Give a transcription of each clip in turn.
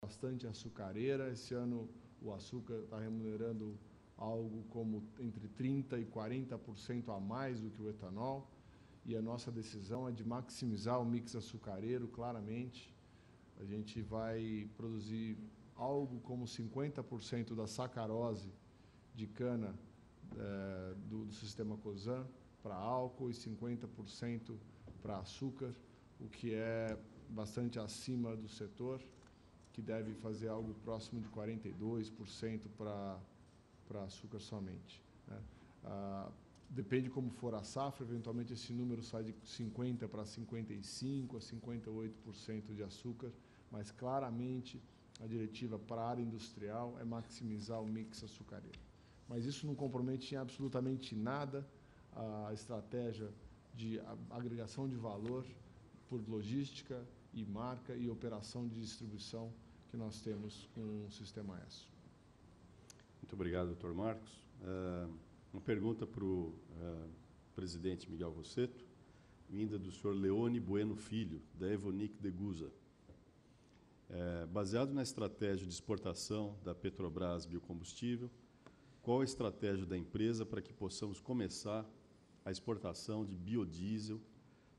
bastante açucareira. Esse ano o açúcar está remunerando algo como entre 30% e 40% a mais do que o etanol, e a nossa decisão é de maximizar o mix açucareiro, claramente. A gente vai produzir algo como 50% da sacarose de cana do sistema Cosan para álcool e 50% para açúcar, o que é bastante acima do setor, que deve fazer algo próximo de 42% para açúcar somente, né? Depende como for a safra, eventualmente esse número sai de 50% para 55% a 58% de açúcar, mas claramente a diretiva para a área industrial é maximizar o mix açucareiro. Mas isso não compromete em absolutamente nada a estratégia de agregação de valor por logística e marca e operação de distribuição que nós temos com o Sistema ESSO. Muito obrigado, doutor Marcos. Uma pergunta para o presidente Miguel Rossetto, vinda do senhor Leone Bueno Filho, da Evonik Degusa. Baseado na estratégia de exportação da Petrobras Biocombustível, qual a estratégia da empresa para que possamos começar a exportação de biodiesel,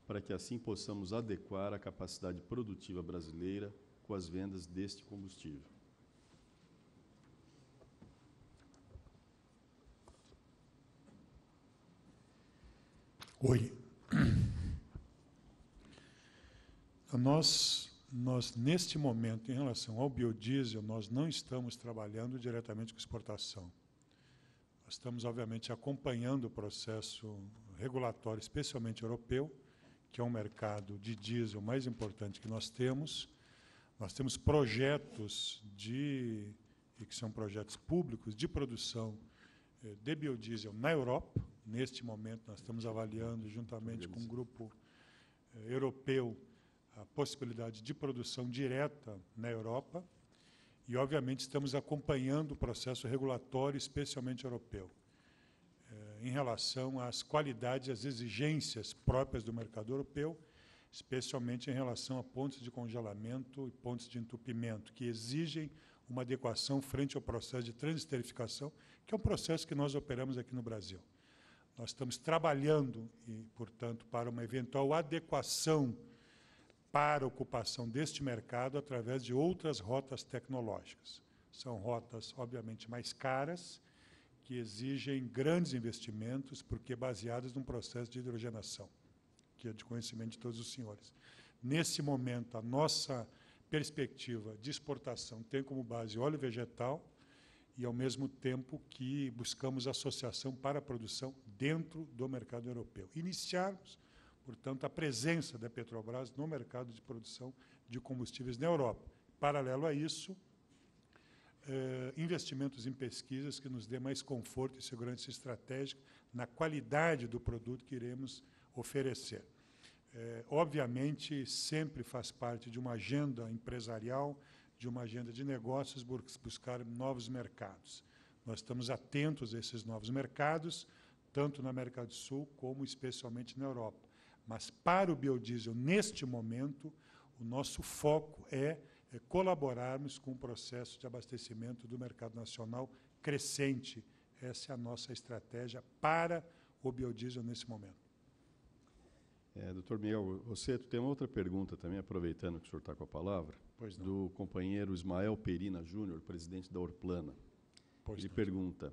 para que assim possamos adequar a capacidade produtiva brasileira com as vendas deste combustível? Oi. Nós, neste momento, em relação ao biodiesel, nós não estamos trabalhando diretamente com exportação. Nós estamos, obviamente, acompanhando o processo regulatório, especialmente europeu, que é um mercado de diesel mais importante que nós temos. Nós temos projetos que são projetos públicos de produção de biodiesel na Europa. Neste momento, nós estamos avaliando, juntamente com um grupo europeu, a possibilidade de produção direta na Europa. E, obviamente, estamos acompanhando o processo regulatório, especialmente europeu, em relação às qualidades e às exigências próprias do mercado europeu, especialmente em relação a pontos de congelamento e pontos de entupimento, que exigem uma adequação frente ao processo de transesterificação, que é um processo que nós operamos aqui no Brasil. Nós estamos trabalhando, e, portanto, para uma eventual adequação para a ocupação deste mercado através de outras rotas tecnológicas. São rotas, obviamente, mais caras, que exigem grandes investimentos, porque baseadas num processo de hidrogenação, que é de conhecimento de todos os senhores. Nesse momento, a nossa perspectiva de exportação tem como base óleo vegetal e, ao mesmo tempo, que buscamos associação para a produção dentro do mercado europeu. Iniciarmos, portanto, a presença da Petrobras no mercado de produção de combustíveis na Europa. Paralelo a isso, investimentos em pesquisas que nos dê mais conforto e segurança estratégica na qualidade do produto que iremos oferecer. Obviamente, sempre faz parte de uma agenda empresarial, de uma agenda de negócios, buscar novos mercados. Nós estamos atentos a esses novos mercados, tanto na América do Sul como especialmente na Europa. Mas, para o biodiesel, neste momento, o nosso foco é colaborarmos com o processo de abastecimento do mercado nacional crescente. Essa é a nossa estratégia para o biodiesel nesse momento. Doutor Miguel Rossetto, tem uma outra pergunta também, aproveitando que o senhor está com a palavra, do companheiro Ismael Perina Júnior, presidente da Orplana. Ele pergunta: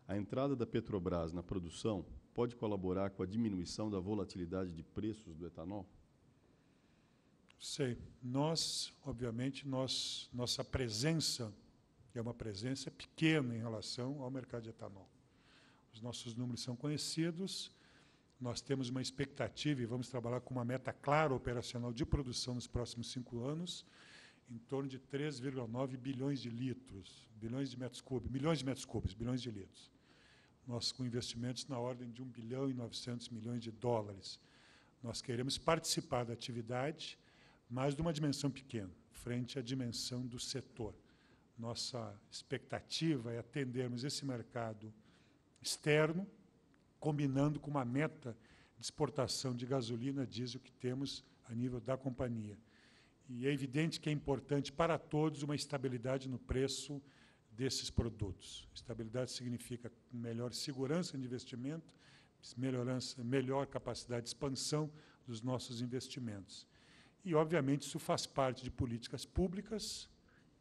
a entrada da Petrobras na produção pode colaborar com a diminuição da volatilidade de preços do etanol? Sei. Obviamente, nossa presença é uma presença pequena em relação ao mercado de etanol. Os nossos números são conhecidos, nós temos uma expectativa e vamos trabalhar com uma meta clara operacional de produção nos próximos 5 anos, em torno de 3,9 bilhões de litros, bilhões de metros litros. Nós, com investimentos na ordem de 1 bilhão e 900 milhões de dólares. Nós queremos participar da atividade, mas de uma dimensão pequena, frente à dimensão do setor. Nossa expectativa é atendermos esse mercado externo, combinando com uma meta de exportação de gasolina, diesel que temos a nível da companhia. E é evidente que é importante para todos uma estabilidade no preço desses produtos. Estabilidade significa melhor segurança de investimento, melhor capacidade de expansão dos nossos investimentos. E, obviamente, isso faz parte de políticas públicas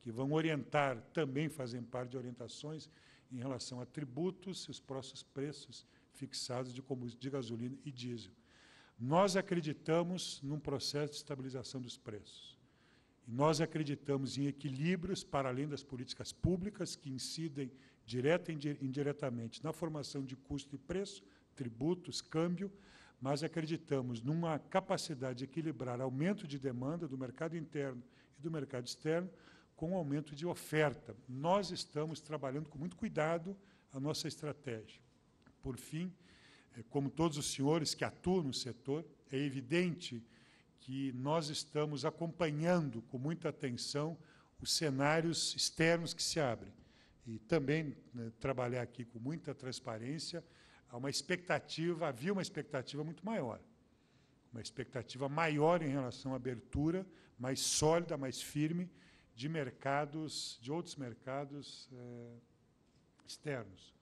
que vão orientar, também fazem parte de orientações em relação a tributos e os próximos preços fixados de gasolina e diesel. Nós acreditamos num processo de estabilização dos preços. E nós acreditamos em equilíbrios para além das políticas públicas que incidem direta e indiretamente na formação de custo e preço, tributos, câmbio, mas acreditamos numa capacidade de equilibrar aumento de demanda do mercado interno e do mercado externo com aumento de oferta. Nós estamos trabalhando com muito cuidado a nossa estratégia. Por fim, como todos os senhores que atuam no setor, é evidente que nós estamos acompanhando com muita atenção os cenários externos que se abrem. E também trabalhar aqui com muita transparência, havia uma expectativa muito maior. Uma expectativa maior em relação à abertura, mais sólida, mais firme, de outros mercados externos.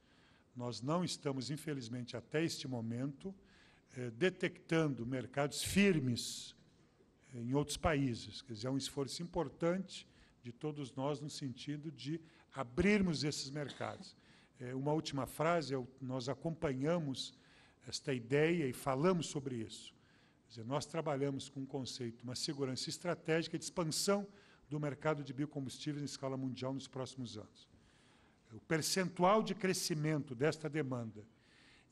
Nós não estamos, infelizmente, até este momento, detectando mercados firmes em outros países. Quer dizer, é um esforço importante de todos nós no sentido de abrirmos esses mercados. Uma última frase, nós acompanhamos esta ideia e falamos sobre isso. Quer dizer, nós trabalhamos com um conceito, uma segurança estratégica de expansão do mercado de biocombustíveis em escala mundial nos próximos anos. O percentual de crescimento desta demanda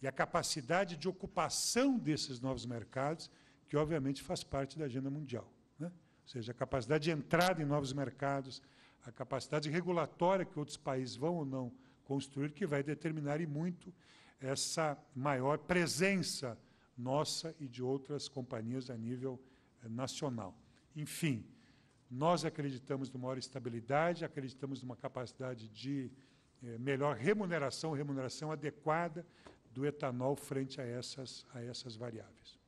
e a capacidade de ocupação desses novos mercados, que, obviamente, faz parte da agenda mundial, né? Ou seja, a capacidade de entrada em novos mercados, a capacidade regulatória que outros países vão ou não construir, que vai determinar e muito essa maior presença nossa e de outras companhias a nível nacional. Enfim, nós acreditamos numa maior estabilidade, acreditamos numa capacidade de melhor remuneração adequada do etanol frente a essas variáveis.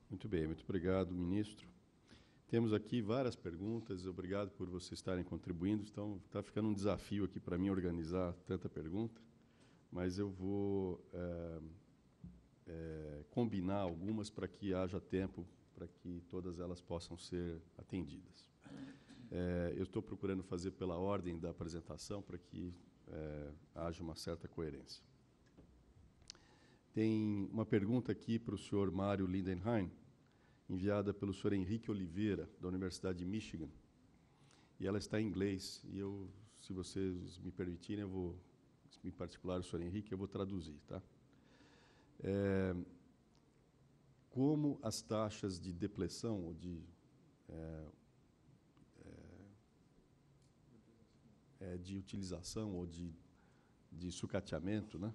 Muito bem, muito obrigado, ministro. Temos aqui várias perguntas, obrigado por vocês estarem contribuindo. Então, está ficando um desafio aqui para mim organizar tanta pergunta, mas eu vou combinar algumas para que haja tempo para que todas elas possam ser atendidas. Eu estou procurando fazer pela ordem da apresentação para que haja uma certa coerência. Tem uma pergunta aqui para o senhor Mário Lindenheim, enviada pelo senhor Henrique Oliveira, da Universidade de Michigan, e ela está em inglês, e se vocês me permitirem, eu vou, em particular o senhor Henrique, eu vou traduzir, tá? Como as taxas de depleção, ou de utilização, ou de sucateamento, né?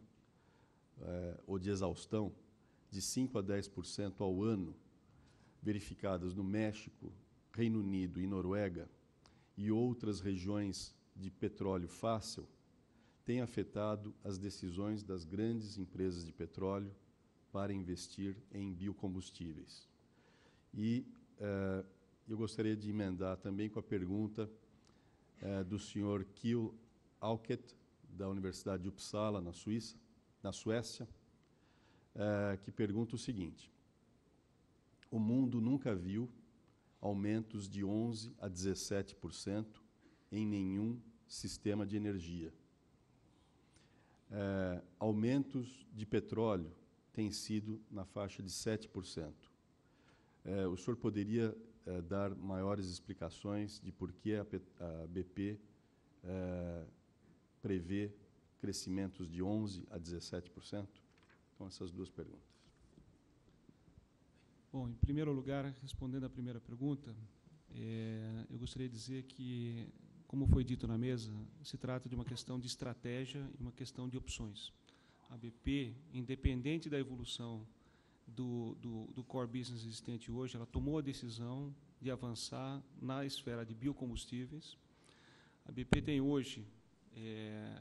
Ou de exaustão, de 5% a 10% ao ano, verificadas no México, Reino Unido e Noruega, e outras regiões de petróleo fácil, tem afetado as decisões das grandes empresas de petróleo para investir em biocombustíveis. E eu gostaria de emendar também com a pergunta do senhor Kiel Auket, da Universidade de Uppsala, na Suécia, que pergunta o seguinte: o mundo nunca viu aumentos de 11% a 17% em nenhum sistema de energia. Aumentos de petróleo têm sido na faixa de 7%. O senhor poderia dar maiores explicações de por que a BP prevê crescimentos de 11% a 17%? Então, essas duas perguntas. Bom, em primeiro lugar, respondendo à primeira pergunta, eu gostaria de dizer que, como foi dito na mesa, se trata de uma questão de estratégia e uma questão de opções. A BP, independente da evolução do core business existente hoje, ela tomou a decisão de avançar na esfera de biocombustíveis. A BP tem hoje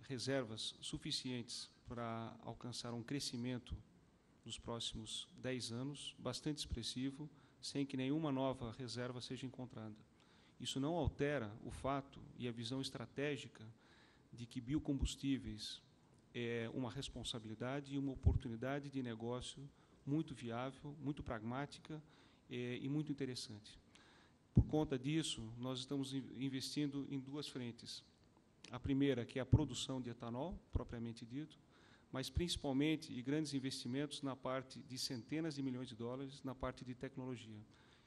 reservas suficientes para alcançar um crescimento nos próximos 10 anos, bastante expressivo, sem que nenhuma nova reserva seja encontrada. Isso não altera o fato e a visão estratégica de que biocombustíveis é uma responsabilidade e uma oportunidade de negócio muito viável, muito pragmática e muito interessante. Por conta disso, nós estamos investindo em duas frentes. A primeira, que é a produção de etanol, propriamente dito, mas principalmente e grandes investimentos na parte de centenas de milhões de dólares na parte de tecnologia,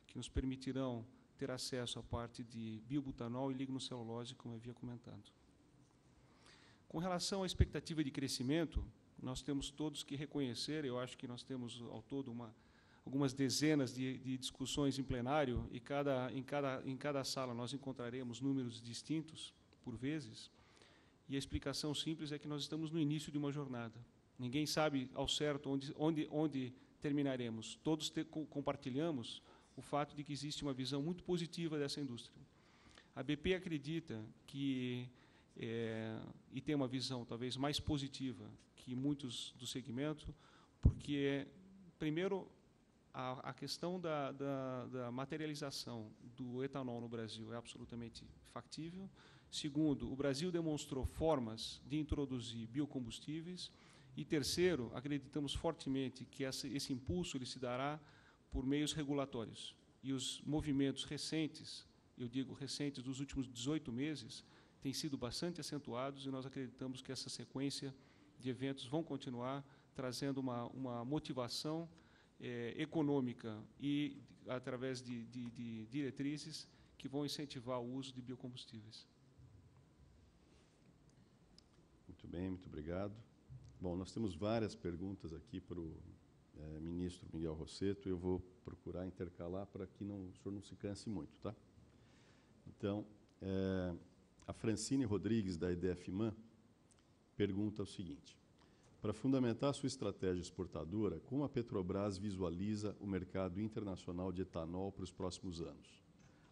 que nos permitirão ter acesso à parte de biobutanol e lignocelulose, como eu havia comentado. Com relação à expectativa de crescimento, nós temos todos que reconhecer, eu acho que nós temos ao todo algumas dezenas de discussões em plenário, e em cada sala nós encontraremos números distintos, por vezes, e a explicação simples é que nós estamos no início de uma jornada. Ninguém sabe ao certo onde terminaremos. Todos compartilhamos o fato de que existe uma visão muito positiva dessa indústria. A BP acredita que, e tem uma visão talvez mais positiva que muitos do segmento, porque, primeiro, a questão da materialização do etanol no Brasil é absolutamente factível. Segundo, o Brasil demonstrou formas de introduzir biocombustíveis. E terceiro, acreditamos fortemente que esse impulso ele se dará por meios regulatórios. E os movimentos recentes, eu digo recentes, dos últimos 18 meses, têm sido bastante acentuados, e nós acreditamos que essa sequência de eventos vão continuar trazendo uma motivação econômica e através de diretrizes que vão incentivar o uso de biocombustíveis. Muito bem, muito obrigado. Bom, nós temos várias perguntas aqui para o ministro Miguel Rossetto. Eu vou procurar intercalar para que o senhor não se canse muito, tá? Então, a Francine Rodrigues, da EDF-MAN, pergunta o seguinte: para fundamentar sua estratégia exportadora, como a Petrobras visualiza o mercado internacional de etanol para os próximos anos?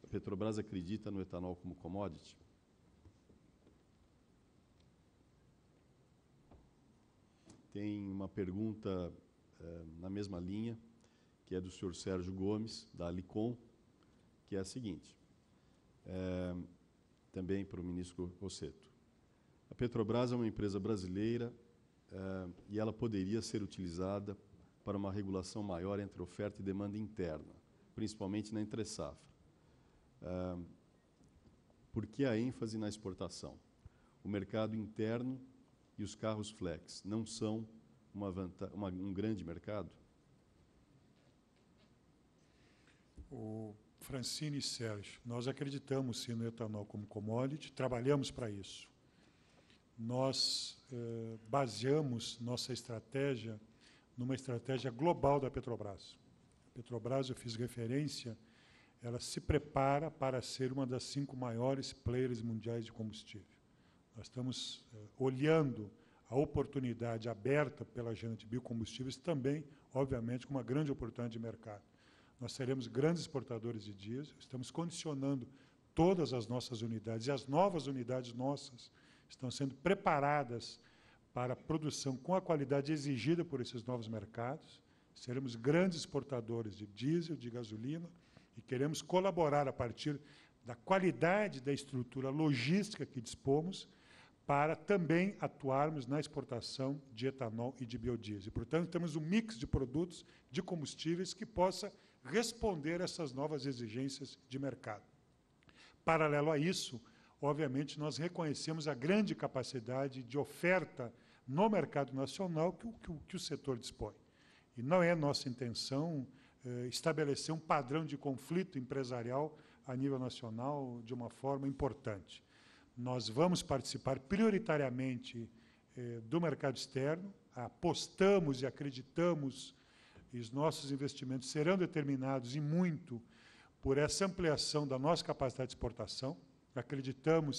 A Petrobras acredita no etanol como commodity? Tem uma pergunta na mesma linha, que é do senhor Sérgio Gomes, da Alicom, que é a seguinte, também para o ministro Rossetto. A Petrobras é uma empresa brasileira e ela poderia ser utilizada para uma regulação maior entre oferta e demanda interna, principalmente na entre-safra. Por que a ênfase na exportação? O mercado interno e os carros flex não são um grande mercado? O Francine e Sérgio, nós acreditamos sim no etanol como commodity, trabalhamos para isso. Nós baseamos nossa estratégia numa estratégia global da Petrobras. A Petrobras, eu fiz referência, ela se prepara para ser uma das 5 maiores players mundiais de combustível. Nós estamos olhando a oportunidade aberta pela agenda de biocombustíveis também, obviamente, com uma grande oportunidade de mercado. Nós seremos grandes exportadores de diesel, estamos condicionando todas as nossas unidades, e as novas unidades nossas estão sendo preparadas para a produção com a qualidade exigida por esses novos mercados. Seremos grandes exportadores de diesel, de gasolina, e queremos colaborar a partir da qualidade da estrutura logística que dispomos para também atuarmos na exportação de etanol e de biodiesel. Portanto, temos um mix de produtos, de combustíveis, que possa responder a essas novas exigências de mercado. Paralelo a isso, obviamente, nós reconhecemos a grande capacidade de oferta no mercado nacional que o setor dispõe. E não é nossa intenção estabelecer um padrão de conflito empresarial a nível nacional de uma forma importante. Nós vamos participar prioritariamente do mercado externo, apostamos e acreditamos, e os nossos investimentos serão determinados, e muito, por essa ampliação da nossa capacidade de exportação. Acreditamos